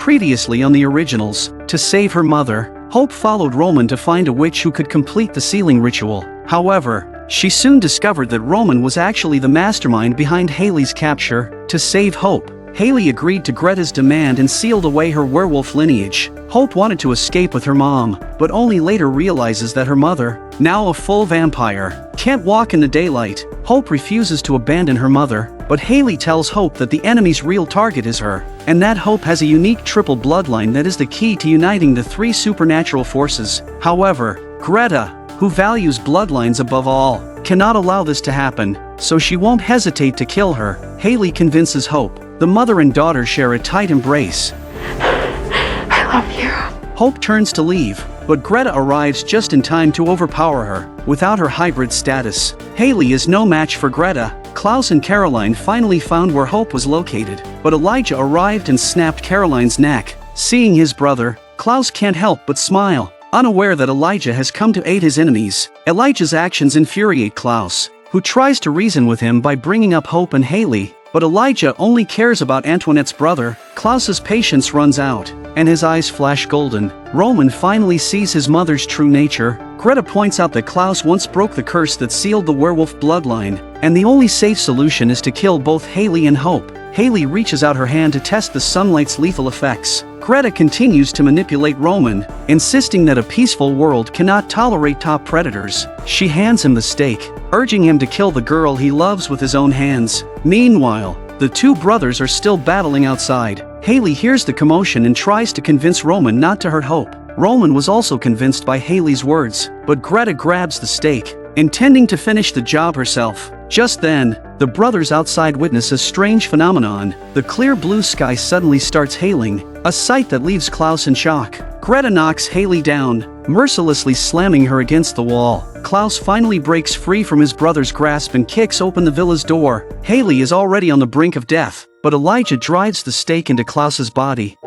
Previously on the Originals, to save her mother, Hope followed Roman to find a witch who could complete the sealing ritual. However, she soon discovered that Roman was actually the mastermind behind Hayley's capture. To save Hope, Hayley agreed to Greta's demand and sealed away her werewolf lineage. Hope wanted to escape with her mom, but only later realizes that her mother, now a full vampire, can't walk in the daylight. Hope refuses to abandon her mother, but Hayley tells Hope that the enemy's real target is her, and that Hope has a unique triple bloodline that is the key to uniting the three supernatural forces. However, Greta, who values bloodlines above all, cannot allow this to happen, so she won't hesitate to kill her. Hayley convinces Hope. The mother and daughter share a tight embrace. I love you. Hope turns to leave, but Greta arrives just in time to overpower her. Without her hybrid status, Hayley is no match for Greta. Klaus and Caroline finally found where Hope was located, but Elijah arrived and snapped Caroline's neck. Seeing his brother, Klaus can't help but smile, unaware that Elijah has come to aid his enemies. Elijah's actions infuriate Klaus, who tries to reason with him by bringing up Hope and Hayley, but Elijah only cares about Antoinette's brother. Klaus's patience runs out, and his eyes flash golden. Roman finally sees his mother's true nature. Greta points out that Klaus once broke the curse that sealed the werewolf bloodline, and the only safe solution is to kill both Hayley and Hope. Hayley reaches out her hand to test the sunlight's lethal effects. Greta continues to manipulate Roman, insisting that a peaceful world cannot tolerate top predators. She hands him the stake, urging him to kill the girl he loves with his own hands. Meanwhile, the two brothers are still battling outside. Hayley hears the commotion and tries to convince Roman not to hurt Hope. Roman was also convinced by Hayley's words, but Greta grabs the stake, intending to finish the job herself. Just then, the brothers outside witness a strange phenomenon. The clear blue sky suddenly starts hailing, a sight that leaves Klaus in shock. Greta knocks Hayley down, mercilessly slamming her against the wall. Klaus finally breaks free from his brother's grasp and kicks open the villa's door. Hayley is already on the brink of death, but Elijah drives the stake into Klaus's body.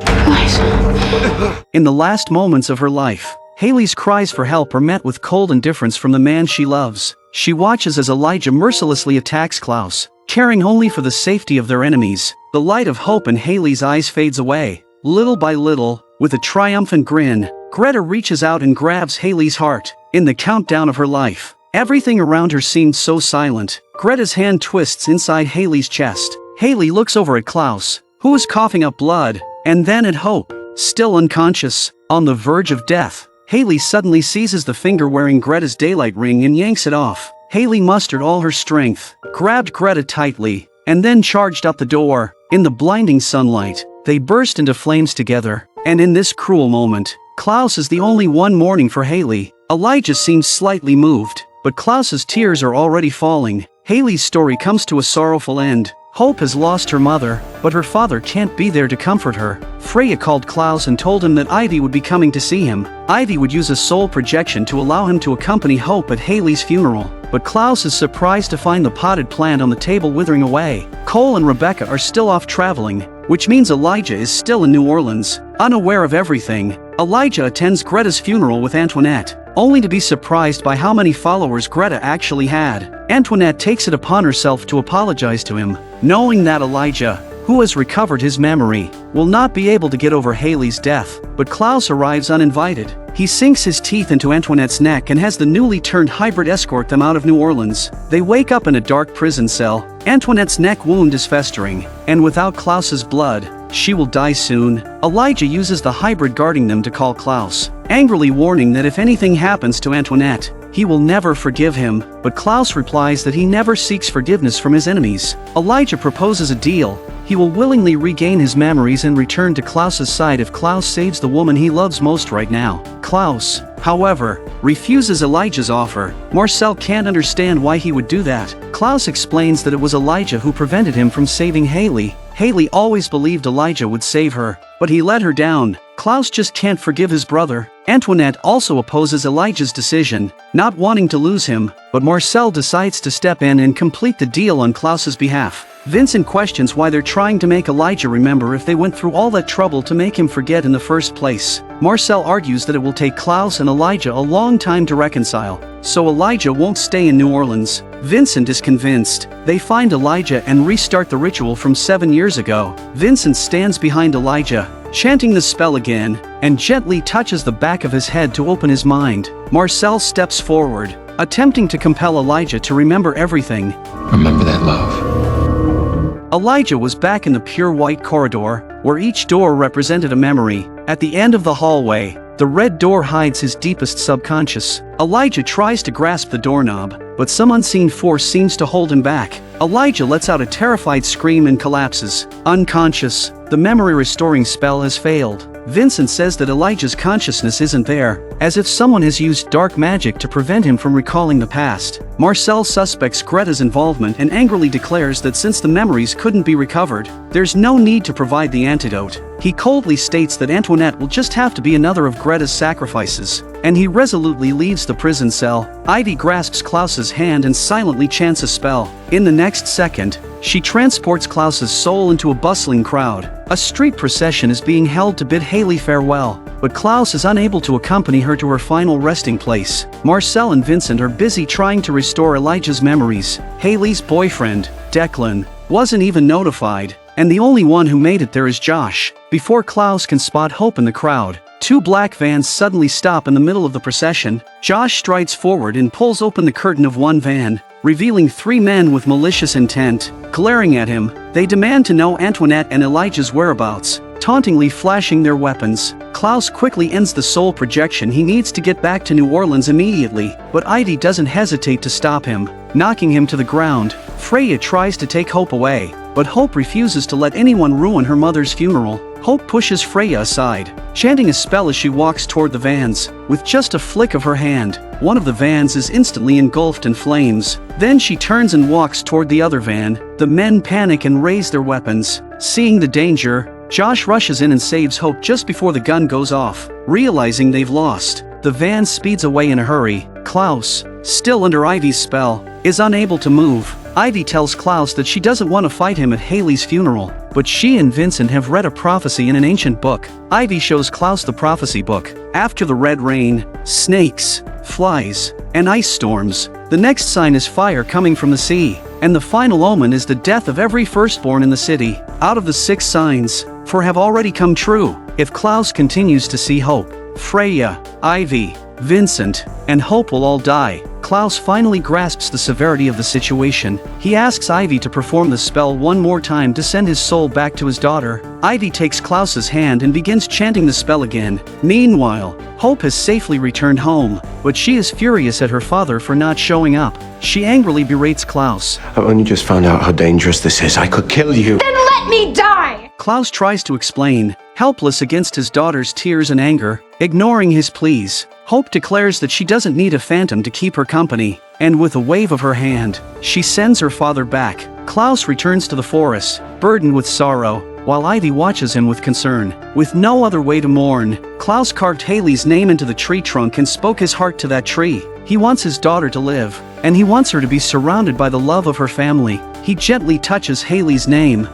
In the last moments of her life, Hayley's cries for help are met with cold indifference from the man she loves. She watches as Elijah mercilessly attacks Klaus, caring only for the safety of their enemies. The light of hope in Hayley's eyes fades away. Little by little, with a triumphant grin, Greta reaches out and grabs Hayley's heart. In the countdown of her life, everything around her seems so silent. Greta's hand twists inside Hayley's chest. Hayley looks over at Klaus, who is coughing up blood, and then at Hope, still unconscious, on the verge of death. Hayley suddenly seizes the finger wearing Greta's daylight ring and yanks it off. Hayley mustered all her strength, grabbed Greta tightly, and then charged up the door. In the blinding sunlight, they burst into flames together, and in this cruel moment, Klaus is the only one mourning for Hayley. Elijah seems slightly moved, but Klaus's tears are already falling. Hayley's story comes to a sorrowful end. Hope has lost her mother, but her father can't be there to comfort her. Freya called Klaus and told him that Ivy would be coming to see him. Ivy would use a soul projection to allow him to accompany Hope at Hayley's funeral, but Klaus is surprised to find the potted plant on the table withering away. Cole and Rebecca are still off traveling, which means Elijah is still in New Orleans. Unaware of everything, Elijah attends Greta's funeral with Antoinette, only to be surprised by how many followers Greta actually had. Antoinette takes it upon herself to apologize to him, knowing that Elijah, who has recovered his memory, will not be able to get over Hayley's death. But Klaus arrives uninvited. He sinks his teeth into Antoinette's neck and has the newly turned hybrid escort them out of New Orleans. They wake up in a dark prison cell. Antoinette's neck wound is festering, and without Klaus's blood, she will die soon. Elijah uses the hybrid guarding them to call Klaus, angrily warning that if anything happens to Antoinette, he will never forgive him, but Klaus replies that he never seeks forgiveness from his enemies. Elijah proposes a deal. He will willingly regain his memories and return to Klaus's side if Klaus saves the woman he loves most right now. Klaus, however, refuses Elijah's offer. Marcel can't understand why he would do that. Klaus explains that it was Elijah who prevented him from saving Hayley. Hayley always believed Elijah would save her, but he let her down. Klaus just can't forgive his brother. Antoinette also opposes Elijah's decision, not wanting to lose him, but Marcel decides to step in and complete the deal on Klaus's behalf. Vincent questions why they're trying to make Elijah remember if they went through all that trouble to make him forget in the first place. Marcel argues that it will take Klaus and Elijah a long time to reconcile, so Elijah won't stay in New Orleans. Vincent is convinced. They find Elijah and restart the ritual from 7 years ago. Vincent stands behind Elijah, chanting the spell again, and gently touches the back of his head to open his mind. Marcel steps forward, attempting to compel Elijah to remember everything. Remember that love. Elijah was back in the pure white corridor, where each door represented a memory. At the end of the hallway, the red door hides his deepest subconscious. Elijah tries to grasp the doorknob, but some unseen force seems to hold him back. Elijah lets out a terrified scream and collapses. Unconscious, the memory-restoring spell has failed. Vincent says that Elijah's consciousness isn't there, as if someone has used dark magic to prevent him from recalling the past. Marcel suspects Greta's involvement and angrily declares that since the memories couldn't be recovered, there's no need to provide the antidote. He coldly states that Antoinette will just have to be another of Greta's sacrifices, and he resolutely leaves the prison cell. Ivy grasps Klaus's hand and silently chants a spell. In the next second, she transports Klaus's soul into a bustling crowd. A street procession is being held to bid Hayley farewell, but Klaus is unable to accompany her to her final resting place. Marcel and Vincent are busy trying to restore Elijah's memories. Hayley's boyfriend, Declan, wasn't even notified, and the only one who made it there is Josh. Before Klaus can spot Hope in the crowd, two black vans suddenly stop in the middle of the procession. Josh strides forward and pulls open the curtain of one van, revealing three men with malicious intent. Glaring at him, they demand to know Antoinette and Elijah's whereabouts, tauntingly flashing their weapons. Klaus quickly ends the soul projection. He needs to get back to New Orleans immediately, but Ivy doesn't hesitate to stop him, knocking him to the ground. Freya tries to take Hope away, but Hope refuses to let anyone ruin her mother's funeral. Hope pushes Freya aside, chanting a spell as she walks toward the vans. With just a flick of her hand, one of the vans is instantly engulfed in flames. Then she turns and walks toward the other van. The men panic and raise their weapons. Seeing the danger, Josh rushes in and saves Hope just before the gun goes off. Realizing they've lost, the van speeds away in a hurry. Klaus, still under Ivy's spell, is unable to move. Ivy tells Klaus that she doesn't want to fight him at Hayley's funeral, but she and Vincent have read a prophecy in an ancient book. Ivy shows Klaus the prophecy book. After the red rain, snakes, flies, and ice storms, the next sign is fire coming from the sea, and the final omen is the death of every firstborn in the city. Out of the 6 signs, 4 have already come true. If Klaus continues to see Hope, Freya, Ivy, Vincent, and Hope will all die. Klaus finally grasps the severity of the situation. He asks Ivy to perform the spell one more time to send his soul back to his daughter. Ivy takes Klaus's hand and begins chanting the spell again. Meanwhile, Hope has safely returned home, but she is furious at her father for not showing up. She angrily berates Klaus. I've only just found out how dangerous this is. I could kill you. Then let me die! Klaus tries to explain, helpless against his daughter's tears and anger. Ignoring his pleas, Hope declares that she doesn't need a phantom to keep her company, and with a wave of her hand, she sends her father back. Klaus returns to the forest, burdened with sorrow, while Ivy watches him with concern. With no other way to mourn, Klaus carved Hayley's name into the tree trunk and spoke his heart to that tree. He wants his daughter to live, and he wants her to be surrounded by the love of her family. He gently touches Hayley's name.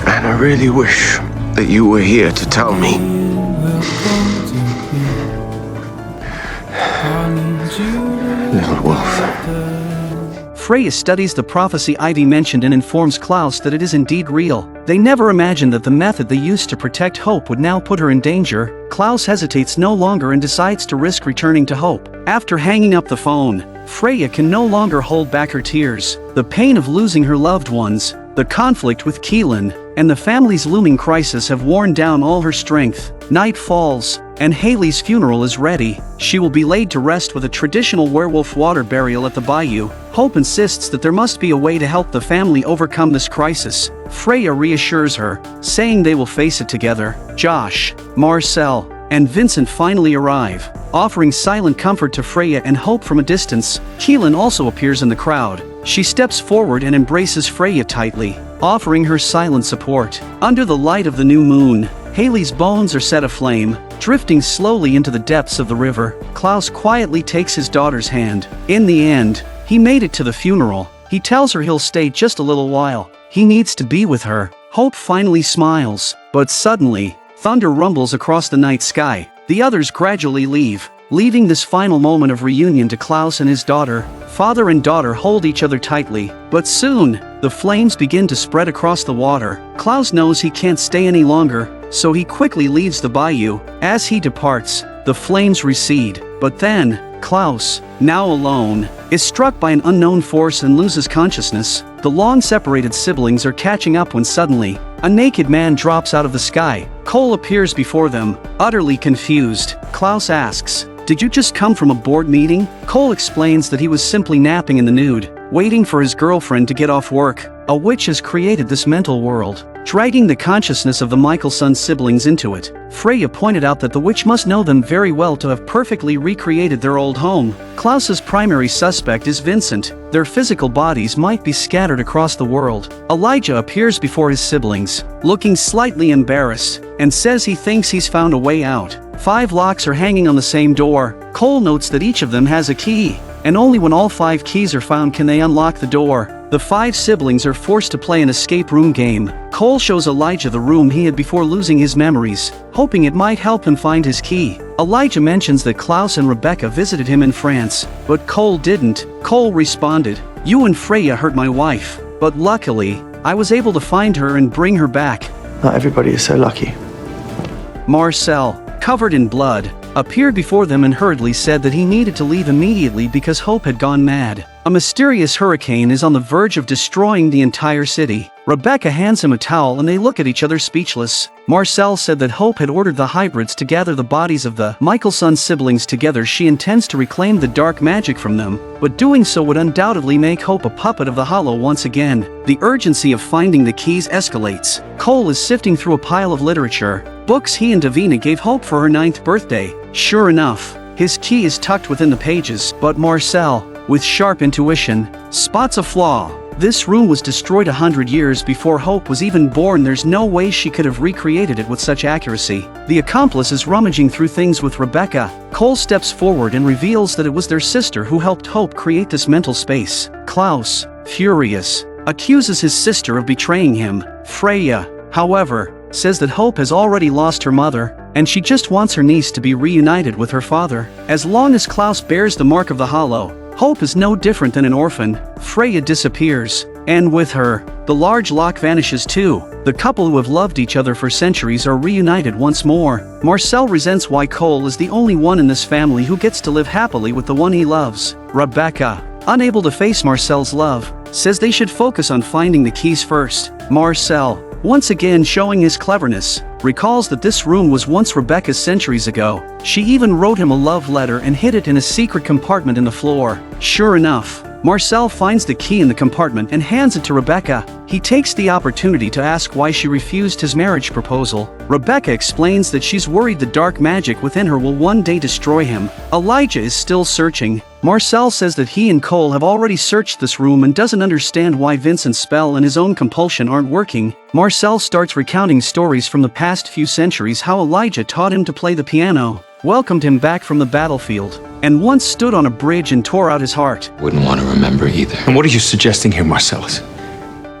And I really wish that you were here to tell me. Little wolf. Freya studies the prophecy Ivy mentioned and informs Klaus that it is indeed real. They never imagined that the method they used to protect Hope would now put her in danger. Klaus hesitates no longer and decides to risk returning to Hope. After hanging up the phone, Freya can no longer hold back her tears. The pain of losing her loved ones, the conflict with Keelan, and the family's looming crisis have worn down all her strength. Night falls, and Hayley's funeral is ready. She will be laid to rest with a traditional werewolf water burial at the bayou. Hope insists that there must be a way to help the family overcome this crisis. Freya reassures her, saying they will face it together. Josh, Marcel, and Vincent finally arrive, offering silent comfort to Freya and Hope from a distance. Keelan also appears in the crowd. She steps forward and embraces Freya tightly, offering her silent support. Under the light of the new moon, Hayley's bones are set aflame, drifting slowly into the depths of the river. Klaus quietly takes his daughter's hand. In the end, he made it to the funeral. He tells her he'll stay just a little while. He needs to be with her. Hope finally smiles, but suddenly, thunder rumbles across the night sky. The others gradually leave, leaving this final moment of reunion to Klaus and his daughter. Father and daughter hold each other tightly, but soon, the flames begin to spread across the water. Klaus knows he can't stay any longer, so he quickly leaves the bayou. As he departs, the flames recede, but then, Klaus, now alone, is struck by an unknown force and loses consciousness. The long-separated siblings are catching up when suddenly, a naked man drops out of the sky. Cole appears before them, utterly confused. Klaus asks, "Did you just come from a board meeting?" Cole explains that he was simply napping in the nude, waiting for his girlfriend to get off work. A witch has created this mental world, dragging the consciousness of the Michelson siblings into it. Freya pointed out that the witch must know them very well to have perfectly recreated their old home. Klaus's primary suspect is Vincent. Their physical bodies might be scattered across the world. Elijah appears before his siblings, looking slightly embarrassed, and says he thinks he's found a way out. 5 locks are hanging on the same door. Cole notes that each of them has a key, and only when all 5 keys are found can they unlock the door. The 5 siblings are forced to play an escape room game. Cole shows Elijah the room he had before losing his memories, hoping it might help him find his key. Elijah mentions that Klaus and Rebecca visited him in France, but Cole didn't. Cole responded, "You and Freya hurt my wife, but luckily, I was able to find her and bring her back." Not everybody is so lucky. Marcel, covered in blood, appeared before them and hurriedly said that he needed to leave immediately because Hope had gone mad. A mysterious hurricane is on the verge of destroying the entire city. Rebecca hands him a towel and they look at each other speechless. Marcel said that Hope had ordered the hybrids to gather the bodies of the Michelson siblings together. She intends to reclaim the dark magic from them, but doing so would undoubtedly make Hope a puppet of the Hollow once again. The urgency of finding the keys escalates. Cole is sifting through a pile of literature, books he and Davina gave Hope for her 9th birthday. Sure enough, his key is tucked within the pages, but Marcel, with sharp intuition, spots a flaw. This room was destroyed 100 years before Hope was even born. There's no way she could have recreated it with such accuracy. The accomplice is rummaging through things with Rebecca. Cole steps forward and reveals that it was their sister who helped Hope create this mental space. Klaus, furious, accuses his sister of betraying him. Freya, however, says that Hope has already lost her mother, and she just wants her niece to be reunited with her father. As long as Klaus bears the mark of the Hollow, Hope is no different than an orphan. Freya disappears, and with her, the large lock vanishes too. The couple who have loved each other for centuries are reunited once more. Marcel resents why Cole is the only one in this family who gets to live happily with the one he loves. Rebecca, unable to face Marcel's love, says they should focus on finding the keys first. Marcel, once again showing his cleverness, recalls that this room was once Rebecca's centuries ago. She even wrote him a love letter and hid it in a secret compartment in the floor. Sure enough, Marcel finds the key in the compartment and hands it to Rebecca. He takes the opportunity to ask why she refused his marriage proposal. Rebecca explains that she's worried the dark magic within her will one day destroy him. Elijah is still searching. Marcel says that he and Cole have already searched this room and doesn't understand why Vincent's spell and his own compulsion aren't working. Marcel starts recounting stories from the past few centuries, how Elijah taught him to play the piano, welcomed him back from the battlefield, and once stood on a bridge and tore out his heart. Wouldn't want to remember either. And what are you suggesting here, Marcellus?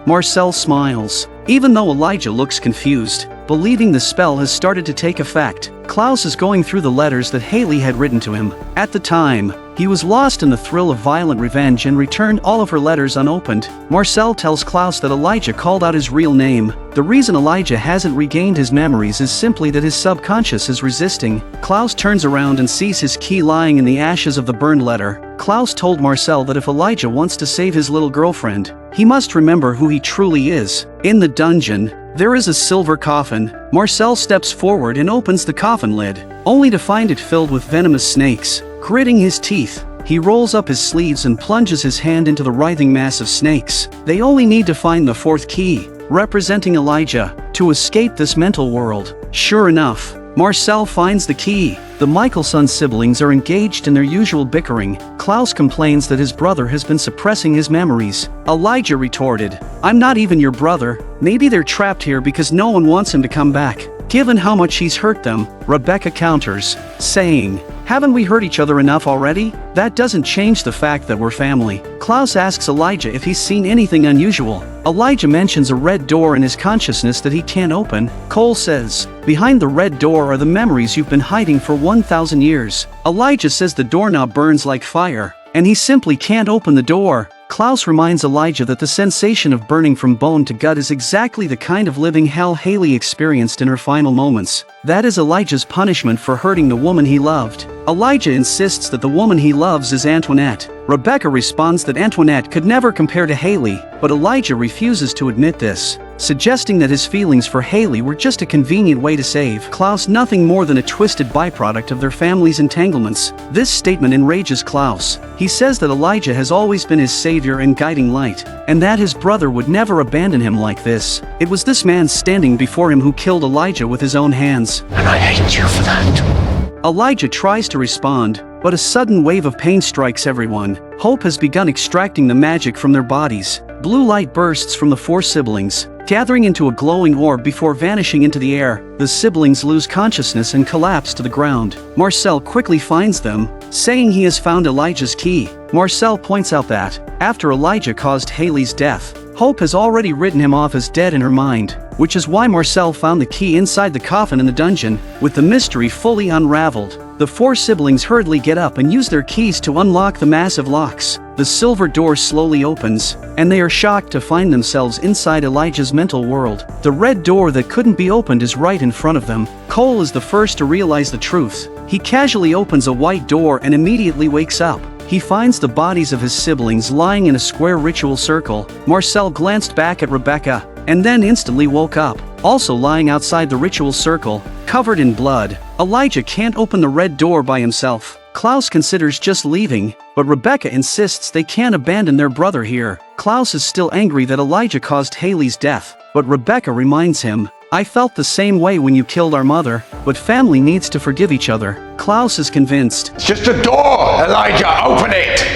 Marcel smiles, even though Elijah looks confused, believing the spell has started to take effect. Klaus is going through the letters that Hayley had written to him. At the time, he was lost in the thrill of violent revenge and returned all of her letters unopened. Marcel tells Klaus that Elijah called out his real name. The reason Elijah hasn't regained his memories is simply that his subconscious is resisting. Klaus turns around and sees his key lying in the ashes of the burned letter. Klaus told Marcel that if Elijah wants to save his little girlfriend, he must remember who he truly is. In the dungeon, there is a silver coffin. Marcel steps forward and opens the coffin lid, only to find it filled with venomous snakes. Gritting his teeth, he rolls up his sleeves and plunges his hand into the writhing mass of snakes. They only need to find the 4th key, representing Elijah, to escape this mental world. Sure enough, Marcel finds the key. The Michelson siblings are engaged in their usual bickering. Klaus complains that his brother has been suppressing his memories. Elijah retorted, "I'm not even your brother. Maybe they're trapped here because no one wants him to come back, given how much he's hurt them." Rebecca counters, saying, "Haven't we hurt each other enough already? That doesn't change the fact that we're family." Klaus asks Elijah if he's seen anything unusual. Elijah mentions a red door in his consciousness that he can't open. Cole says, "Behind the red door are the memories you've been hiding for 1,000 years. Elijah says the doorknob burns like fire, and he simply can't open the door. Klaus reminds Elijah that the sensation of burning from bone to gut is exactly the kind of living hell Hayley experienced in her final moments. That is Elijah's punishment for hurting the woman he loved. Elijah insists that the woman he loves is Antoinette. Rebecca responds that Antoinette could never compare to Hayley, but Elijah refuses to admit this, suggesting that his feelings for Hayley were just a convenient way to save Klaus, nothing more than a twisted byproduct of their family's entanglements. This statement enrages Klaus. He says that Elijah has always been his savior and guiding light, and that his brother would never abandon him like this. It was this man standing before him who killed Elijah with his own hands. And I hate you for that. Elijah tries to respond, but a sudden wave of pain strikes everyone. Hope has begun extracting the magic from their bodies. Blue light bursts from the four siblings, gathering into a glowing orb before vanishing into the air. The siblings lose consciousness and collapse to the ground. Marcel quickly finds them, saying he has found Elijah's key. Marcel points out that, after Elijah caused Hayley's death, Hope has already written him off as dead in her mind, which is why Marcel found the key inside the coffin in the dungeon. With the mystery fully unraveled, the four siblings hurriedly get up and use their keys to unlock the massive locks. The silver door slowly opens, and they are shocked to find themselves inside Elijah's mental world. The red door that couldn't be opened is right in front of them. Cole is the first to realize the truth. He casually opens a white door and immediately wakes up. He finds the bodies of his siblings lying in a square ritual circle. Marcel glanced back at Rebecca, and then instantly woke up, also lying outside the ritual circle, covered in blood. Elijah can't open the red door by himself. Klaus considers just leaving, but Rebecca insists they can't abandon their brother here. Klaus is still angry that Elijah caused Hayley's death, but Rebecca reminds him, "I felt the same way when you killed our mother, but family needs to forgive each other." Klaus is convinced. It's just a door, Elijah. Open it.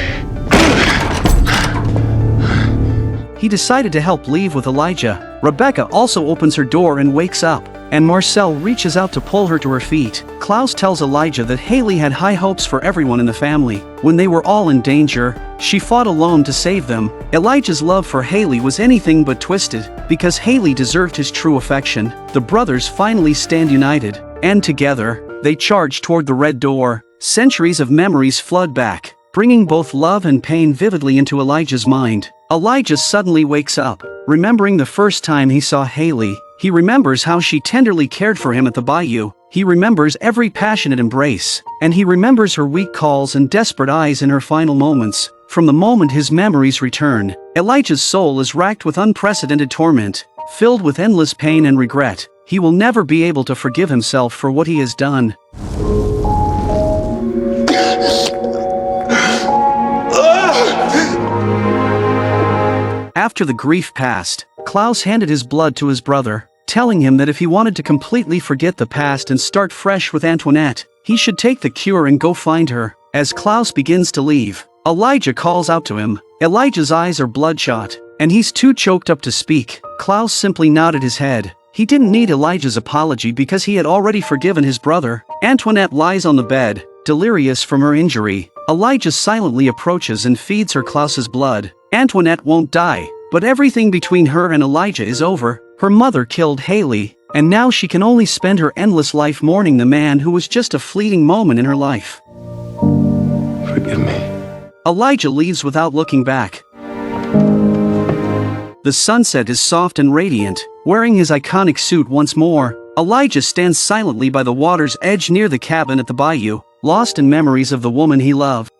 He decided to help leave with Elijah. Rebecca also opens her door and wakes up, and Marcel reaches out to pull her to her feet. Klaus tells Elijah that Hayley had high hopes for everyone in the family. When they were all in danger, she fought alone to save them. Elijah's love for Hayley was anything but twisted, because Hayley deserved his true affection. The brothers finally stand united, and together, they charge toward the red door. Centuries of memories flood back, bringing both love and pain vividly into Elijah's mind. Elijah suddenly wakes up, remembering the first time he saw Hayley. He remembers how she tenderly cared for him at the bayou. He remembers every passionate embrace, and he remembers her weak calls and desperate eyes in her final moments. From the moment his memories return, Elijah's soul is racked with unprecedented torment, filled with endless pain and regret. He will never be able to forgive himself for what he has done. After the grief passed, Klaus handed his blood to his brother, telling him that if he wanted to completely forget the past and start fresh with Antoinette, he should take the cure and go find her. As Klaus begins to leave, Elijah calls out to him. Elijah's eyes are bloodshot, and he's too choked up to speak. Klaus simply nodded his head. He didn't need Elijah's apology because he had already forgiven his brother. Antoinette lies on the bed, delirious from her injury. Elijah silently approaches and feeds her Klaus's blood. Antoinette won't die, but everything between her and Elijah is over. Her mother killed Hayley, and now she can only spend her endless life mourning the man who was just a fleeting moment in her life. Forgive me. Elijah leaves without looking back. The sunset is soft and radiant. Wearing his iconic suit once more, Elijah stands silently by the water's edge near the cabin at the bayou, lost in memories of the woman he loved.